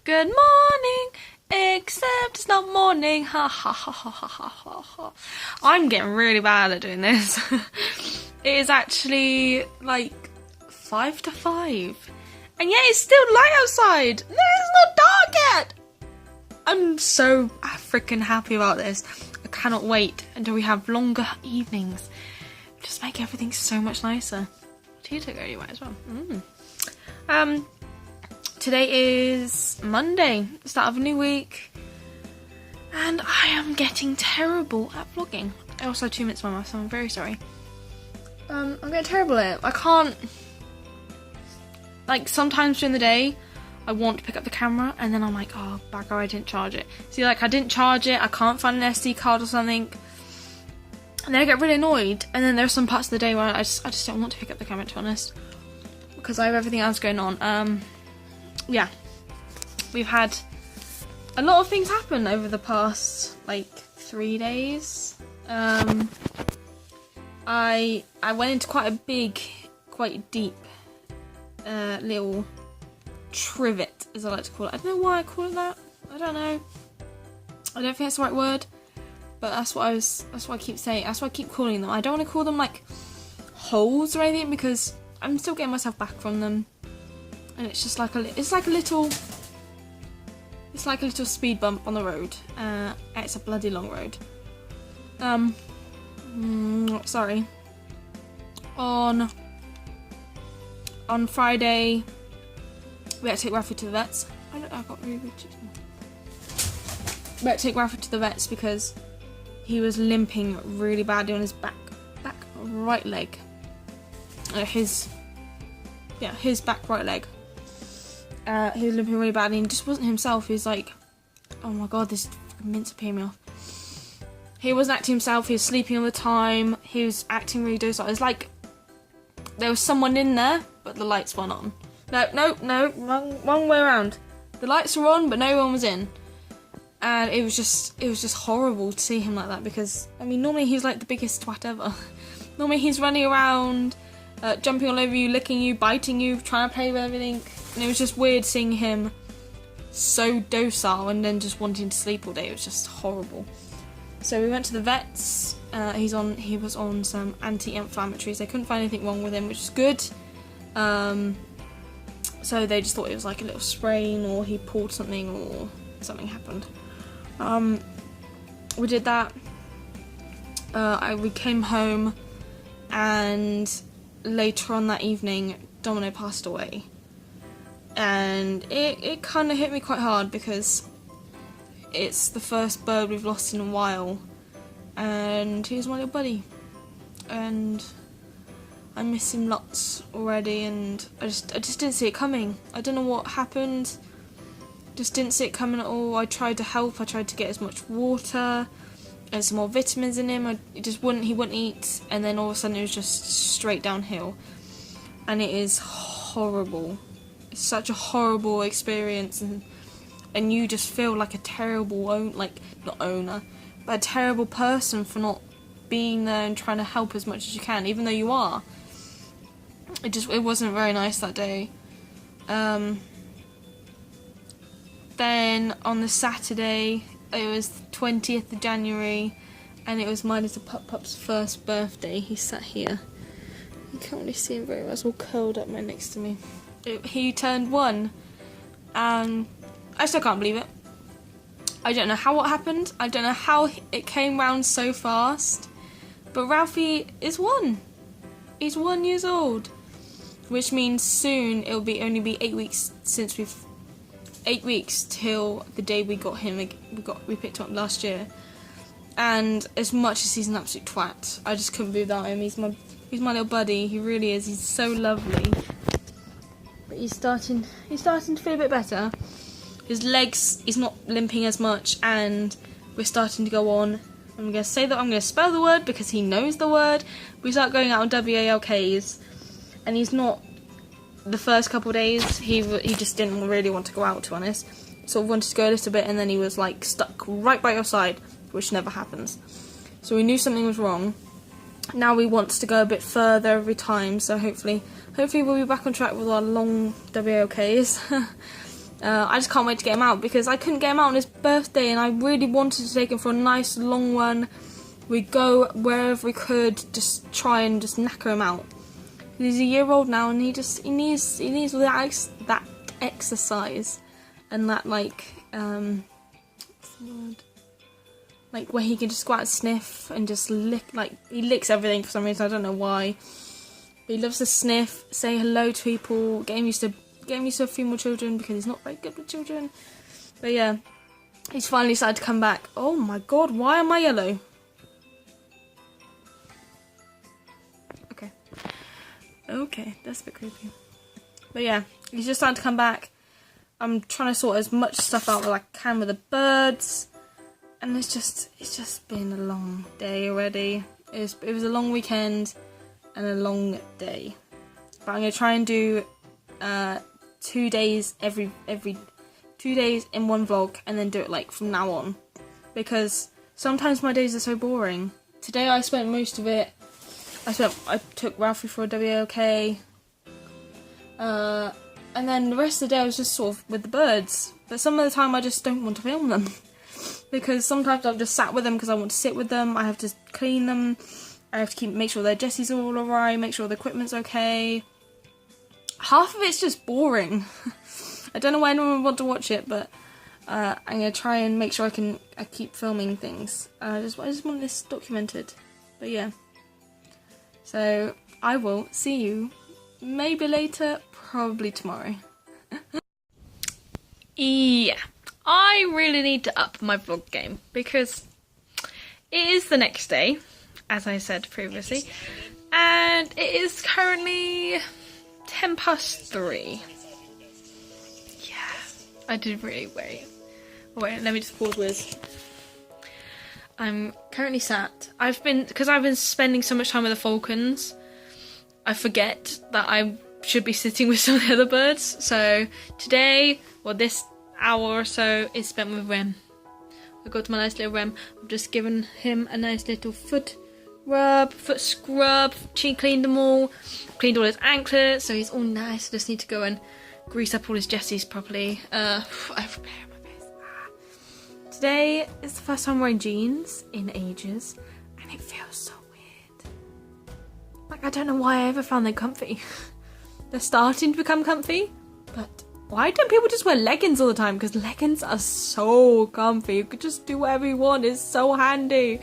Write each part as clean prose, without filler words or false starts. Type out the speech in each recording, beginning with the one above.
Good morning, except it's not morning. Ha ha ha ha ha ha ha ha. I'm getting really bad at doing this. It is actually like 5 to 5. And yet it's still light outside. No, it's not dark yet. I'm so freaking happy about this. I cannot wait until we have longer evenings. Just make everything so much nicer. Tea to go anyway as well. Today is Monday, start of a new week, and I am getting terrible at vlogging. I also had 2 minutes in my mouth, so I'm very sorry. I'm getting terrible at it. I can't, like, sometimes during the day, I want to pick up the camera, and then I'm like, oh, bugger, I didn't charge it. See, like, I didn't charge it, I can't find an SD card or something, and then I get really annoyed, and then there's some parts of the day where I just don't want to pick up the camera, to be honest, because I have everything else going on. Yeah, we've had a lot of things happen over the past, like, 3 days. I went into quite a big, quite deep, little trivet, as I like to call it. I don't know why I call it that. I don't know. I don't think that's the right word, but that's what I keep saying. That's what I keep calling them. I don't want to call them, like, holes or anything, because I'm still getting myself back from them. And it's just like it's like a little speed bump on the road. It's a bloody long road. Sorry. On Friday, we had to take Rafi to the vets. I got really rigid. We had to take Rafi to the vets because he was limping really badly on his back right leg. His back right leg. He was limping really badly and just wasn't himself. He was like, oh my god, this mince are peeing me off. He wasn't acting himself, he was sleeping all the time, he was acting really docile. It was like there was someone in there, but the lights weren't on. No, wrong way around. The lights were on, but no one was in. And it was just horrible to see him like that, because, I mean, normally he's like the biggest twat ever. Normally he's running around, jumping all over you, licking you, biting you, trying to play with everything. And it was just weird seeing him so docile and then just wanting to sleep all day. It was just horrible. So we went to the vets. He was on some anti-inflammatories. They couldn't find anything wrong with him, which is good. So they just thought it was like a little sprain, or he pulled something, or something happened. We did that. We came home, and later on that evening, Domino passed away. And it kind of hit me quite hard, because it's the first bird we've lost in a while, and he was my little buddy, and I miss him lots already, and I just didn't see it coming. I don't know what happened, just didn't see it coming at all. I tried to help, I tried to get as much water and some more vitamins in him. He wouldn't eat, and then all of a sudden it was just straight downhill, and it is horrible. It's such a horrible experience, and you just feel like a terrible a terrible person for not being there and trying to help as much as you can, even though you are. It wasn't very nice that day. Then on the Saturday, it was the 20th of January, and it was my little Pup's first birthday. He sat here. You can't really see him very well. It's all curled up right next to me. He turned 1, and I still can't believe it. I don't know how it happened. I don't know how it came round so fast. But Ralphie is 1. He's 1 years old, which means soon it'll only be 8 weeks since 8 weeks till the day we got him. We picked him up last year, and as much as he's an absolute twat, I just couldn't be without him. He's my little buddy. He really is. He's so lovely. But he's starting to feel a bit better. His legs, he's not limping as much, and we're starting to go on. I'm going to spell the word because he knows the word. We start going out on WALKs, and he's not, the first couple of days, he just didn't really want to go out, to be honest. Sort of wanted to go a little bit, and then he was like stuck right by your side, which never happens. So we knew something was wrong. Now he wants to go a bit further every time, so hopefully we'll be back on track with our long WOKs. I just can't wait to get him out because I couldn't get him out on his birthday and I really wanted to take him for a nice long one. We'd go wherever we could, just try and just knacker him out. He's a year old now and he needs that exercise and that like what's the word? Like where he can just go out and sniff and just lick, like he licks everything for some reason, I don't know why. But he loves to sniff, say hello to people, get him used to a few more children because he's not very good with children. But yeah, he's finally started to come back. Oh my god, why am I yellow? Okay, that's a bit creepy. But yeah, he's just starting to come back. I'm trying to sort as much stuff out as I can with the birds. And it's just been a long day already. It was a long weekend and a long day. But I'm going to try and do 2 days every 2 days in one vlog and then do it like from now on. Because sometimes my days are so boring. Today I spent most of it I took Ralphie for a WOK, and then the rest of the day I was just sort of with the birds. But some of the time I just don't want to film them because sometimes I've just sat with them because I want to sit with them. I have to clean them. I have to make sure their Jessie's all alright, make sure the equipment's okay. Half of it's just boring. I don't know why anyone would want to watch it, but I'm gonna try and make sure I keep filming things. I just want this documented. But yeah. So, I will see you maybe later, probably tomorrow. Yeah, I really need to up my vlog game because it is the next day, as I said previously, and it is currently 3:10. Yeah, I did really wait. Wait, let me just pause with. I'm currently sat. Because I've been spending so much time with the Falcons, I forget that I should be sitting with some of the other birds. So today, well, this hour or so is spent with Rem. I got my nice little Rem. I've just given him a nice little foot scrub. She cleaned them all, cleaned all his anklets, so he's all nice. I just need to go and grease up all his Jessies properly. I prepare my face. Today is the first time wearing jeans in ages, and it feels so weird. Like, I don't know why I ever found them comfy. They're starting to become comfy, but why don't people just wear leggings all the time? Because leggings are so comfy. You could just do whatever you want. It's so handy.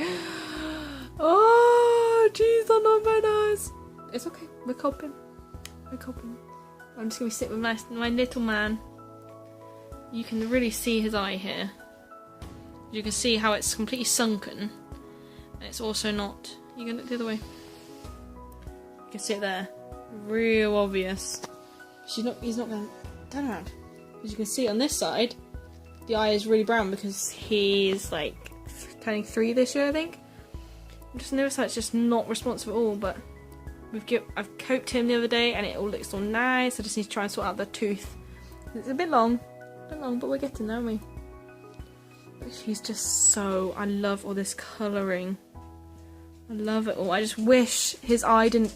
Oh, jeez, they're not very nice. It's okay. We're coping. We're coping. I'm just going to sit with my little man. You can really see his eye here. You can see how it's completely sunken. And it's also not... You can look the other way. You can see it there. Real obvious. He's not going to turn around. As you can see on this side, the eye is really brown because he's like turning 3 this year, I think. I just noticed that it's just not responsive at all, but I've coaxed him the other day and it all looks all nice. I just need to try and sort out the tooth. It's a bit long, but we're getting there, aren't we? But he's just so... I love all this colouring. I love it all. I just wish his eye didn't...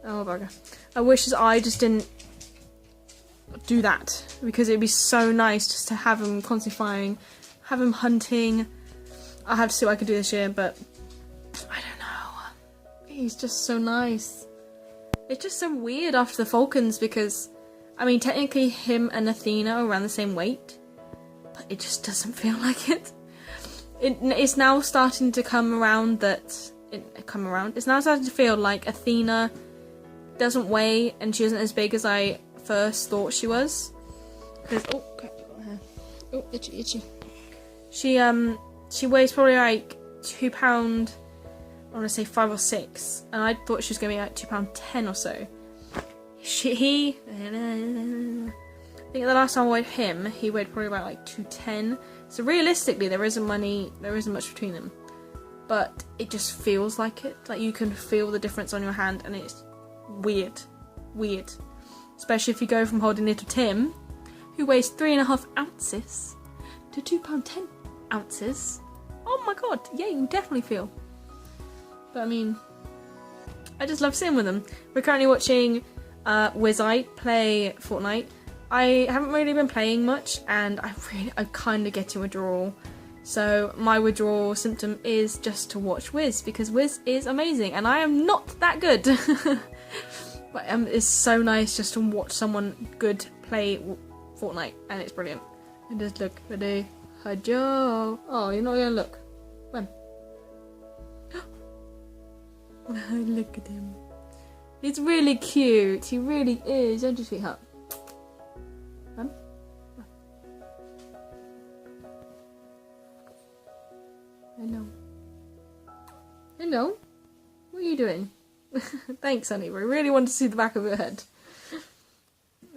Oh, bugger. I wish his eye just didn't do that, because it'd be so nice just to have him constantly flying, have him hunting. I'll have to see what I can do this year, but I don't know. He's just so nice. It's just so weird after the Falcons because, I mean, technically him and Athena are around the same weight, but it just doesn't feel like it. It's now starting to come around that... It's now starting to feel like Athena doesn't weigh and she isn't as big as I first thought she was. Because... Oh, crap, I got my hair. Oh, itchy. She weighs probably like £2, I want to say 5 or 6, and I thought she was going to be like £2.10 or so. I think the last time I weighed him, he weighed probably about like 210. So realistically, there isn't much between them. But it just feels like it. Like you can feel the difference on your hand, and it's weird. Especially if you go from holding little Tim, who weighs 3.5 ounces, to £2.10 ounces. Oh my god, yeah, you definitely feel. But I mean, I just love sitting with them. We're currently watching Wizite play Fortnite. I haven't really been playing much, and I'm kind of getting withdrawal. So my withdrawal symptom is just to watch Wiz, because Wiz is amazing, and I am not that good. But it's so nice just to watch someone good play Fortnite, and it's brilliant. And just look at the Joe. Oh, you're not gonna look. When? Look at him. He's really cute. He really is. Don't you, sweetheart? Hello. Hello. What are you doing? Thanks, honey. I really want to see the back of your head.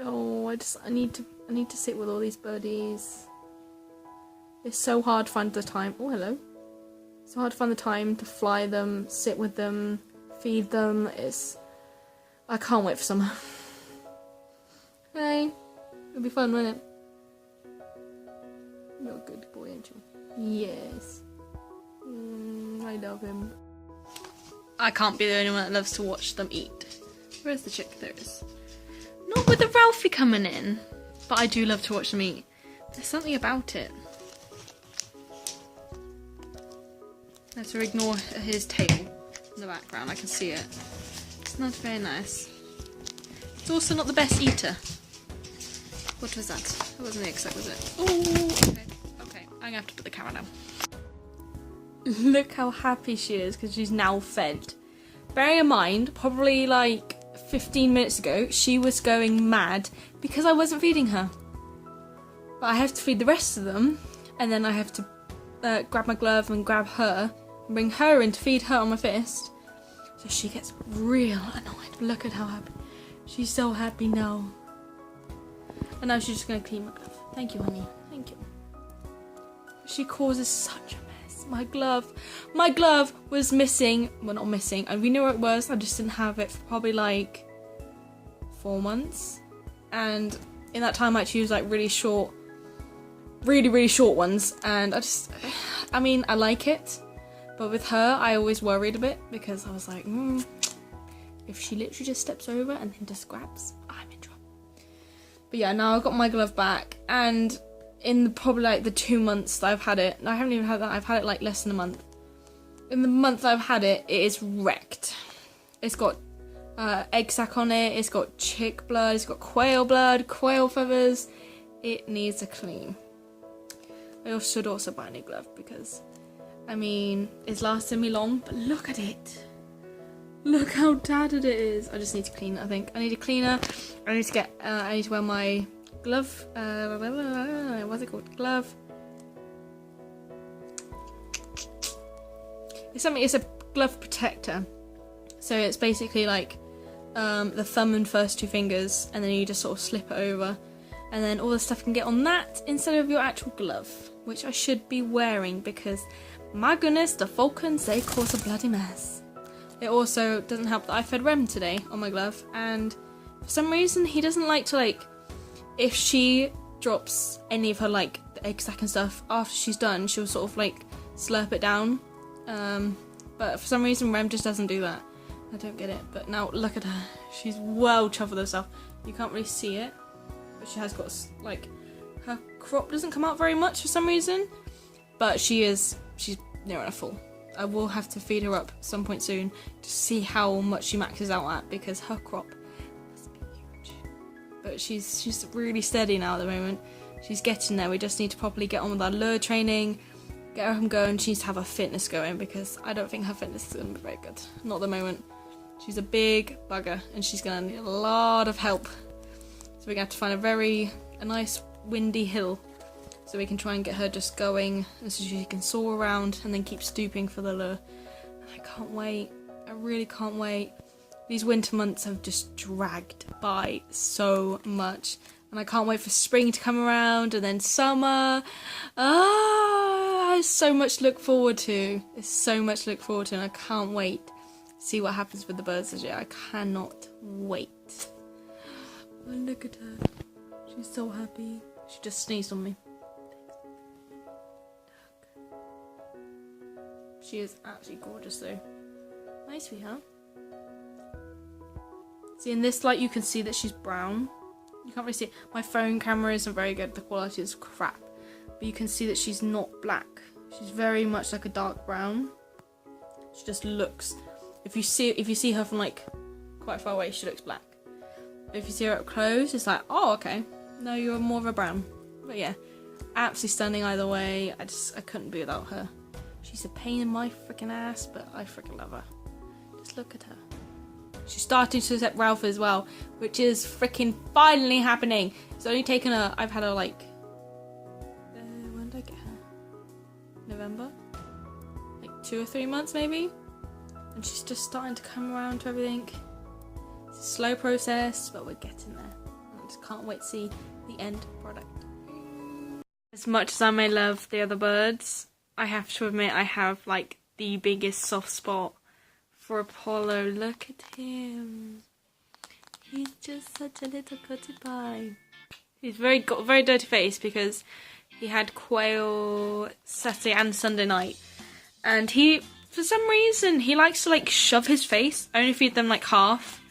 Oh, I need to sit with all these birdies. It's so hard to find the time. Oh, hello. It's so hard to find the time to fly them, sit with them, feed them. I can't wait for summer. Hey, it'll be fun, won't it? You're a good boy, aren't you? Yes. I love him. I can't be the only one that loves to watch them eat. Where's the chick? There it is. Not with the Ralphie coming in, but I do love to watch them eat. There's something about it. Let's ignore his tail in the background. I can see it. It's not very nice. It's also not the best eater. What was that? That wasn't the exact, was it? Oh, okay. Okay, I'm gonna have to put the camera down. Look how happy she is because she's now fed. Bearing in mind, probably like 15 minutes ago, she was going mad because I wasn't feeding her. But I have to feed the rest of them, and then I have to grab my glove and grab her and bring her in to feed her on my fist. So she gets real annoyed. Look at how happy. She's so happy now. And now she's just going to clean my glove. Thank you, honey. Thank you. She causes such a mess. My glove was missing. Well, not missing. And we knew where it was. I just didn't have it for probably like 4 months. And in that time I actually used like really short, really short ones. And I mean, I like it. But with her, I always worried a bit because I was like, if she literally just steps over and then just grabs, I'm in trouble. But yeah, now I've got my glove back, and in probably like the 2 months that I've had it, I haven't even had that, I've had it like less than a month. In the month that I've had it, it is wrecked. It's got egg sac on it, it's got chick blood, it's got quail blood, quail feathers. It needs a clean. I should also buy a new glove because, I mean, it's lasted me long, but look at it. Look how tattered it is. I just need to clean it, I think. I need a cleaner. I need to wear my glove. What's it called? Glove. It's a glove protector. So it's basically like the thumb and first 2 fingers, and then you just sort of slip it over. And then all the stuff can get on that instead of your actual glove, which I should be wearing because, my goodness, the Falcons, they cause a bloody mess. It also doesn't help that I fed Rem today on my glove, and for some reason he doesn't like to, like, if she drops any of her like the egg sac and stuff after she's done, she'll sort of like slurp it down. But for some reason Rem just doesn't do that. I don't get it. But now look at her. She's well chuffed with herself. You can't really see it, but she has got like, her crop doesn't come out very much for some reason, but she's near enough full. I will have to feed her up some point soon to see how much she maxes out at, because her crop must be huge. But she's really steady now at the moment. She's getting there. We just need to properly get on with our lure training, get her going. She needs to have her fitness going, because I don't think her fitness is going to be very good. Not at the moment. She's a big bugger and she's going to need a lot of help. So we're going to have to find a nice windy hill so we can try and get her just going, and so she can soar around and then keep stooping for the lure. And I can't wait. I really can't wait. These winter months have just dragged by so much, and I can't wait for spring to come around and then summer. There's so much to look forward to. There's so much to look forward to, and I can't wait to see what happens with the birds this year. I cannot wait. Oh, look at her. She's so happy. She just sneezed on me. She is absolutely gorgeous though. Nice, sweetheart. See, in this light you can see that she's brown. You can't really see it. My phone camera isn't very good. The quality is crap. But you can see that she's not black. She's very much like a dark brown. She just looks. If you see her from like quite far away, she looks black. If you see her up close, it's like, oh, okay. No, you're more of a brown. But yeah, absolutely stunning either way. I couldn't be without her. She's a pain in my freaking ass, but I freaking love her. Just look at her. She's starting to accept Ralph as well, which is freaking finally happening. It's only taken her. I've had her like. When did I get her? November? Like 2 or 3 months maybe? And she's just starting to come around to everything. It's a slow process, but we're getting there. I just can't wait to see the end product. As much as I may love the other birds, I have to admit I have like the biggest soft spot for Apollo. Look at him. He's just such a little cutie pie. He's got a very dirty face because he had quail Saturday and Sunday night. And he, for some reason, he likes to like shove his face. I only feed them like half.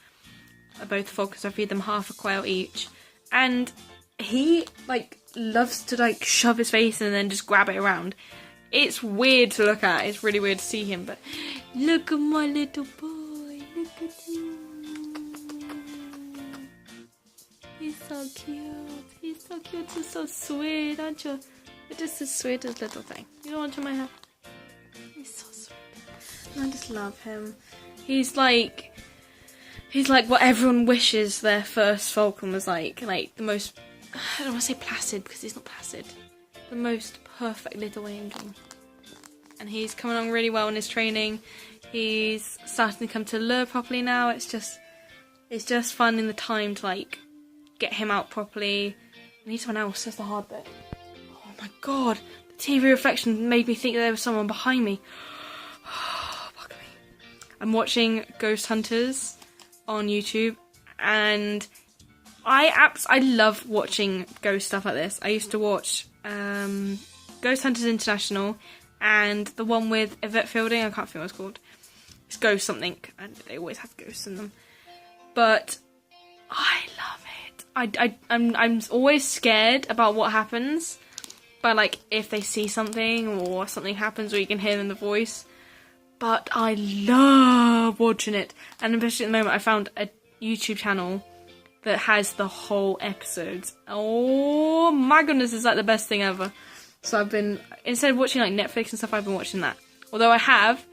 Both Falcons, I feed them half a quail each. And he like loves to like shove his face and then just grab it around. It's weird to look at. It's really weird to see him, but look at my little boy. Look at him. He's so cute. He's so cute. He's so sweet, aren't you? You're just the sweetest little thing. You don't want to my hair? He's so sweet. I just love him. He's like what everyone wishes their first Falcon was like the most, I don't want to say placid because he's not placid, the most perfect little angel. And he's coming along really well in his training. He's starting to come to lure properly now. It's just finding the time to like get him out properly. I need someone else, that's the hard bit. Oh my god, the TV reflection made me think there was someone behind me. Oh, fuck me. I'm watching Ghost Hunters on YouTube, and I love watching ghost stuff like this. I used to watch Ghost Hunters International and the one with Yvette Fielding. I can't think what it's called. It's Ghost something, and they always have ghosts in them. But I love it. I'm always scared about what happens, but like if they see something or something happens or you can hear in the voice. But I love watching it, and especially at the moment I found a YouTube channel that has the whole episodes. Oh my goodness, it's like the best thing ever. So I've been, instead of watching like Netflix and stuff, I've been watching that. Although I have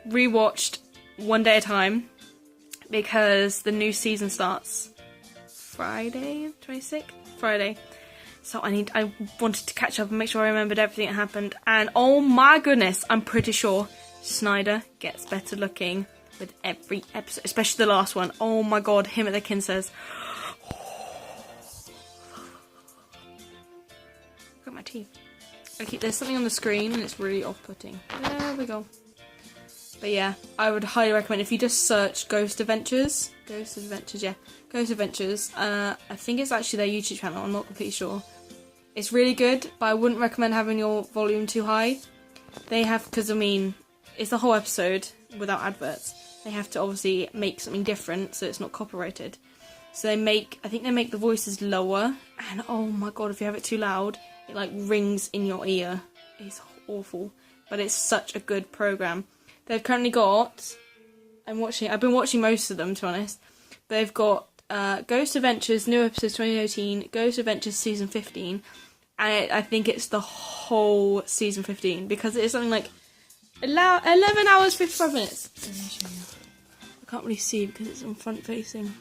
rewatched One Day at a Time because the new season starts Friday, 26th? Friday. So I wanted to catch up and make sure I remembered everything that happened. And oh my goodness, I'm pretty sure Snyder gets better looking with every episode, especially the last one. Oh my god, him at the kin says, look at my teeth. Okay, there's something on the screen and it's really off-putting. There we go. But yeah, I would highly recommend if you just search Ghost Adventures. Ghost Adventures, yeah. Ghost Adventures. I think it's actually their YouTube channel, I'm not completely sure. It's really good, but I wouldn't recommend having your volume too high. They have, because I mean, it's the whole episode without adverts. They have to obviously make something different so it's not copyrighted. So I think they make the voices lower, and oh my god, if you have it too loud, it like rings in your ear. It's awful, but it's such a good program. They've currently got, I've been watching most of them to be honest. They've got Ghost Adventures, new episodes 2018, Ghost Adventures season 15, and I think it's the whole season 15 because it's something like 11 hours 55 minutes. Let me show you. I can't really see because it's in front facing.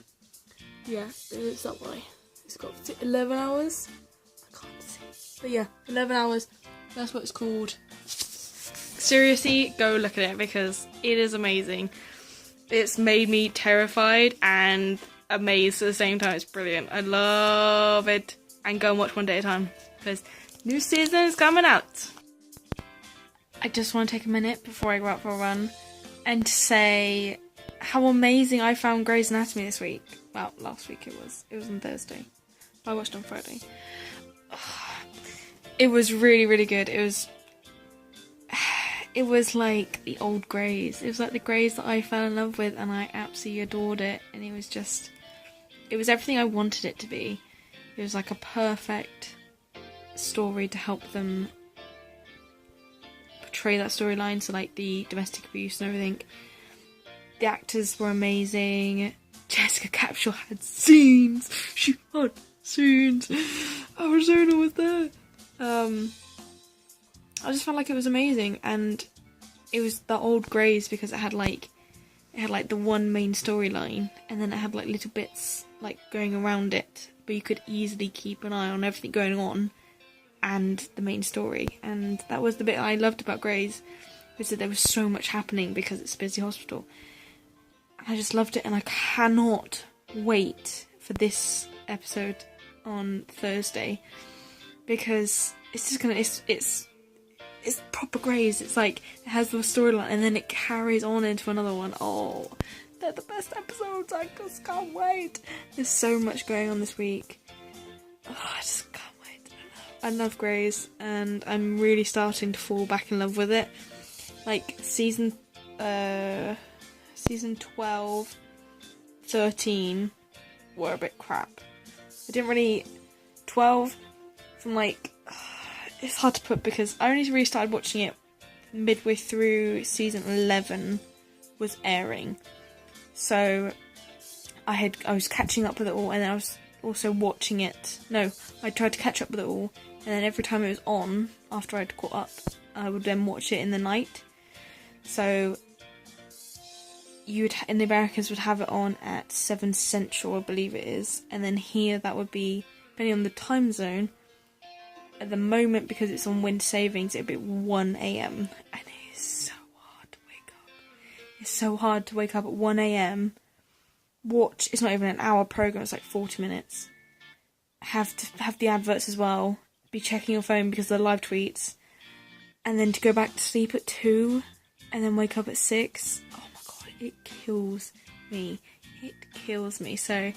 Yeah, it's that way. It's got 11 hours. I can't see. But yeah, 11 hours. That's what it's called. Seriously, go look at it because it is amazing. It's made me terrified and amazed at the same time. It's brilliant. I love it. And go and watch One Day at a Time because new season is coming out. I just want to take a minute before I go out for a run and say how amazing I found Grey's Anatomy this week. Well, last week it was. It was on Thursday. I watched on Friday. It was really, really good. It was like the old Greys. It was like the Greys that I fell in love with and I absolutely adored it. And it was everything I wanted it to be. It was like a perfect story to help them portray that storyline, so like the domestic abuse and everything. The actors were amazing. Jessica Capshaw had scenes. She had scenes. Arizona was there. I just felt like it was amazing, and it was the old Greys because it had like the one main storyline, and then it had like little bits like going around it, but you could easily keep an eye on everything going on and the main story. And that was the bit I loved about Greys, was that there was so much happening because it's a busy hospital. And I just loved it, and I cannot wait for this episode on Thursday, because it's just gonna it's proper Greys. It's like it has the storyline and then it carries on into another one. Oh, they're the best episodes. I just can't wait. There's so much going on this week. Oh, I just can't wait. I love Greys, and I'm really starting to fall back in love with it. Like season 12, 13 were a bit crap. I didn't really 12 from like. It's hard to put because I only really started watching it midway through season 11 was airing. So I was catching up with it all, and then I was also watching it. No, I tried to catch up with it all, and then every time it was on, after I'd caught up, I would then watch it in the night. So in the Americans would have it on at 7 Central, I believe it is, and then here that would be, depending on the time zone, at the moment, because it's on wind savings, it'd be 1 a.m. and it is so hard to wake up. It's so hard to wake up at 1 a.m. Watch, it's not even an hour program, it's like 40 minutes. Have the adverts as well, be checking your phone because they're live tweets, and then to go back to sleep at 2 and then wake up at 6. Oh my god, it kills me. It kills me. So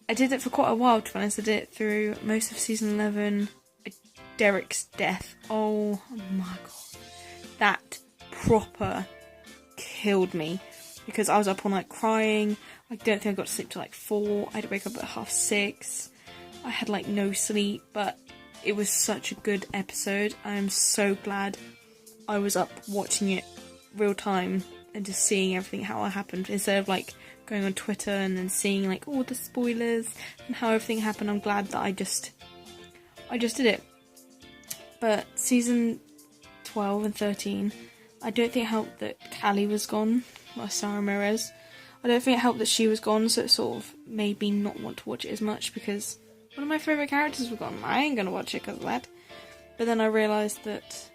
I did it for quite a while, to be honest. I did it through most of season 11. Derek's death. Oh my god. That proper killed me. Because I was up all night crying. I don't think I got to sleep till like 4. I had to wake up at 6:30. I had like no sleep. But it was such a good episode. I am so glad I was up watching it real time and just seeing everything how it happened. Instead of like going on Twitter and then seeing like all the spoilers and how everything happened. I'm glad that I just did it. But season 12 and 13, I don't think it helped that Callie was gone, or Sarah Ramirez. I don't think it helped that she was gone, so it sort of made me not want to watch it as much, because one of my favourite characters was gone. I ain't gonna watch it because of that. But then I realised that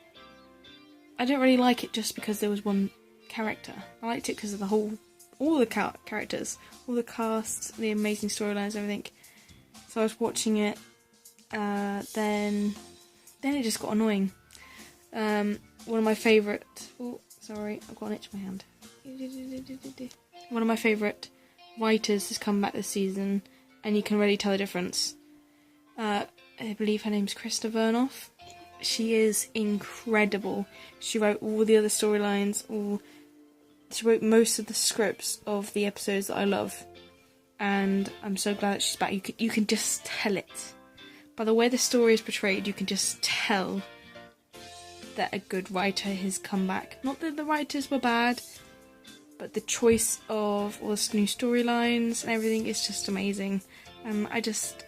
I didn't really like it just because there was one character. I liked it because of all the characters, all the cast, the amazing storylines, everything. So I was watching it, then it just got annoying. One of my favourite... Oh, sorry, I've got an itch in my hand. One of my favourite writers has come back this season, and you can really tell the difference. I believe her name's Krista Vernoff. She is incredible. She wrote all the other storylines, she wrote most of the scripts of the episodes that I love, and I'm so glad that she's back. You can just tell it. By the way the story is portrayed, you can just tell that a good writer has come back. Not that the writers were bad, but the choice of all the new storylines and everything is just amazing. I just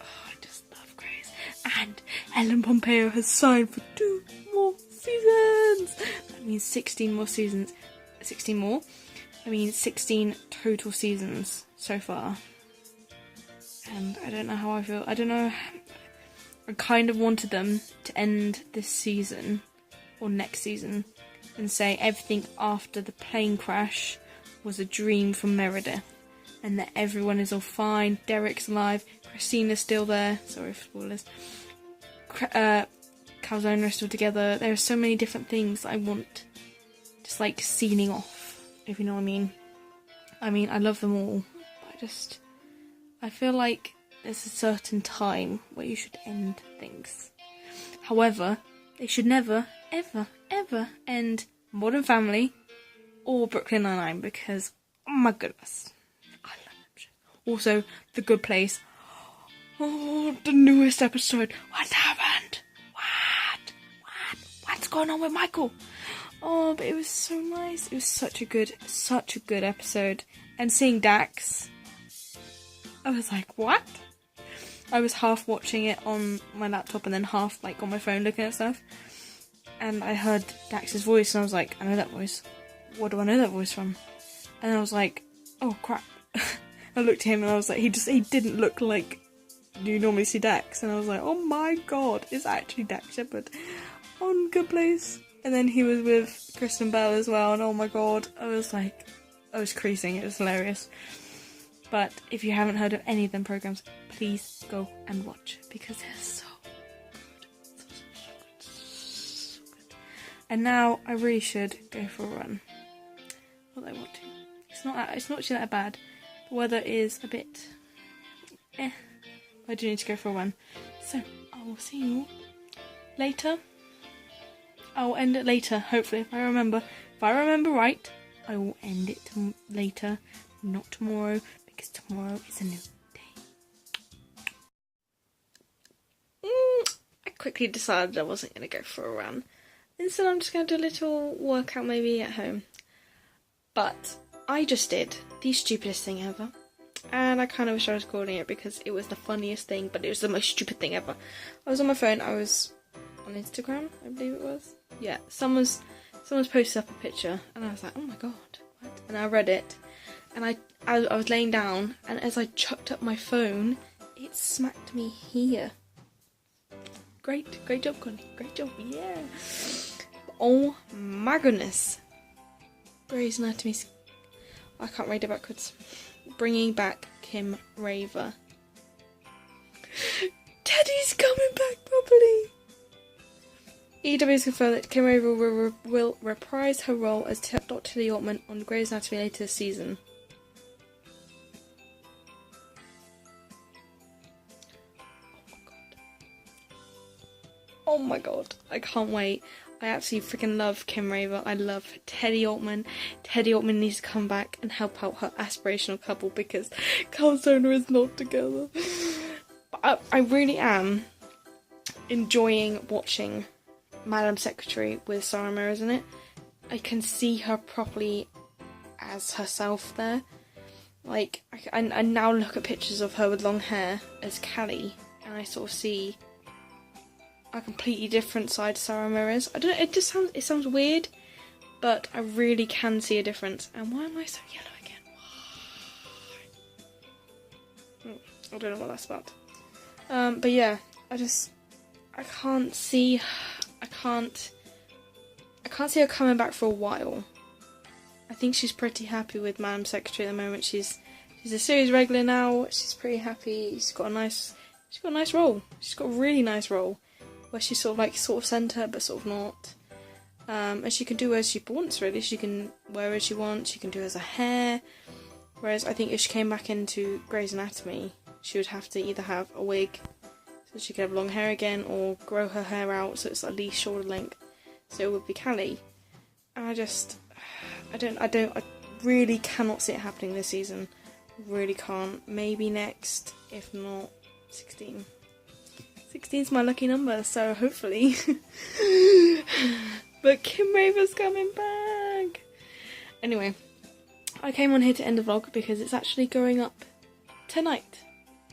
love Grace. And Ellen Pompeo has signed for 2 more seasons. That means 16 more seasons. 16 more? I mean 16 total seasons so far. And I don't know how I feel. I don't know. I kind of wanted them to end this season, or next season, and say everything after the plane crash was a dream from Meredith, and that everyone is all fine. Derek's alive. Christina's still there. Sorry for spoilers. Calzone are still together. There are so many different things that I want just like sealing off, if you know what I mean. I mean, I love them all, but I feel like there's a certain time where you should end things. However, they should never, ever, ever end Modern Family or Brooklyn Nine-Nine, because, oh my goodness, I love them. Also, The Good Place. Oh, the newest episode. What happened? What's going on with Michael? Oh, but it was so nice. It was such a good episode. And seeing Dax, I was like, what? I was half watching it on my laptop and then half like on my phone looking at stuff. And I heard Dax's voice and I was like, I know that voice. What do I know that voice from? And I was like, oh crap. I looked at him and I was like, he didn't look like you normally see Dax. And I was like, oh my god, it's actually Dax Shepard on Good Place. And then he was with Kristen Bell as well, and oh my god, I was creasing, it was hilarious. But if you haven't heard of any of them programs, please go and watch, because they're so good. So good. And now I really should go for a run. Well, I want to. It's not actually that bad. The weather is a bit I do need to go for a run. So, I will see you later. I will end it later, hopefully, if I remember. If I remember right, I will end it later, not tomorrow, because tomorrow is a new day. I quickly decided I wasn't going to go for a run. Instead, I'm just going to do a little workout maybe at home. But I just did the stupidest thing ever. And I kind of wish I was recording it because it was the funniest thing, but it was the most stupid thing ever. I was on my phone, I was on Instagram, I believe it was. Yeah, someone's posted up a picture, and I was like, oh my god, what? And I read it, and I was laying down, and as I chucked up my phone, it smacked me here. Great job, Connie, great job, yeah. Oh my goodness. Grey's Anatomy, I can't read it backwards. Bringing back Kim Raver. Teddy's coming back properly. EW has confirmed that Kim Raver will reprise her role as Dr. Tilly Ortman on Grey's Anatomy later this season. Oh my god, I can't wait. I absolutely freaking love Kim Raver. I love Teddy Ortman. Teddy Ortman needs to come back and help out her aspirational couple because Carl Stoner is not together. But I really am enjoying watching Madam Secretary with Sarah Mears in it. I can see her properly as herself there. Like, I now look at pictures of her with long hair as Callie, and I sort of see a completely different side to Sarah Mears. I don't know, it sounds weird, but I really can see a difference. And why am I so yellow again? I don't know what that's about. But yeah, I can't see her coming back for a while. I think she's pretty happy with Madam Secretary at the moment. She's a series regular now. She's pretty happy. She's got a nice role. She's got a really nice role where she's sort of centre but sort of not. And she can do as she wants really. She can wear as she wants. She can do as her hair. Whereas I think if she came back into Grey's Anatomy, she would have to either have a wig so she could have long hair again, or grow her hair out so it's at least shoulder length. So it would be Callie. And I really cannot see it happening this season. Really can't. Maybe next, if not 16. 16 is my lucky number, so hopefully. But Kim Raver's coming back. Anyway, I came on here to end the vlog because it's actually going up tonight.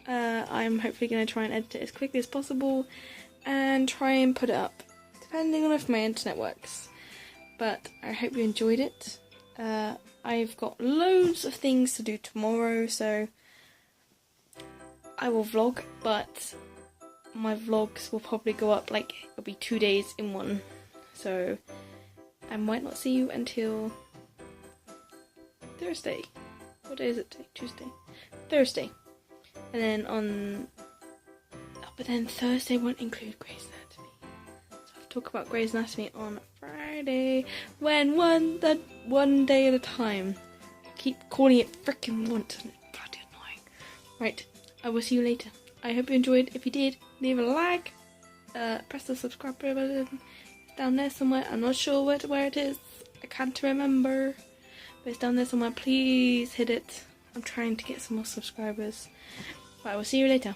I'm hopefully going to try and edit it as quickly as possible and try and put it up, depending on if my internet works. But I hope you enjoyed it. I've got loads of things to do tomorrow, so I will vlog, but my vlogs will probably go up, like, it'll be 2 days in one. So I might not see you until Thursday. What day is it today? Tuesday? Thursday. And then but then Thursday won't include Grey's Anatomy. So I'll talk about Grey's Anatomy on Friday. One day at a time. Keep calling it frickin' once and it's bloody annoying. Right, I will see you later. I hope you enjoyed. If you did, leave a like. Press the subscribe button. It's down there somewhere. I'm not sure where it is. I can't remember. But it's down there somewhere. Please hit it. I'm trying to get some more subscribers. But I will see you later.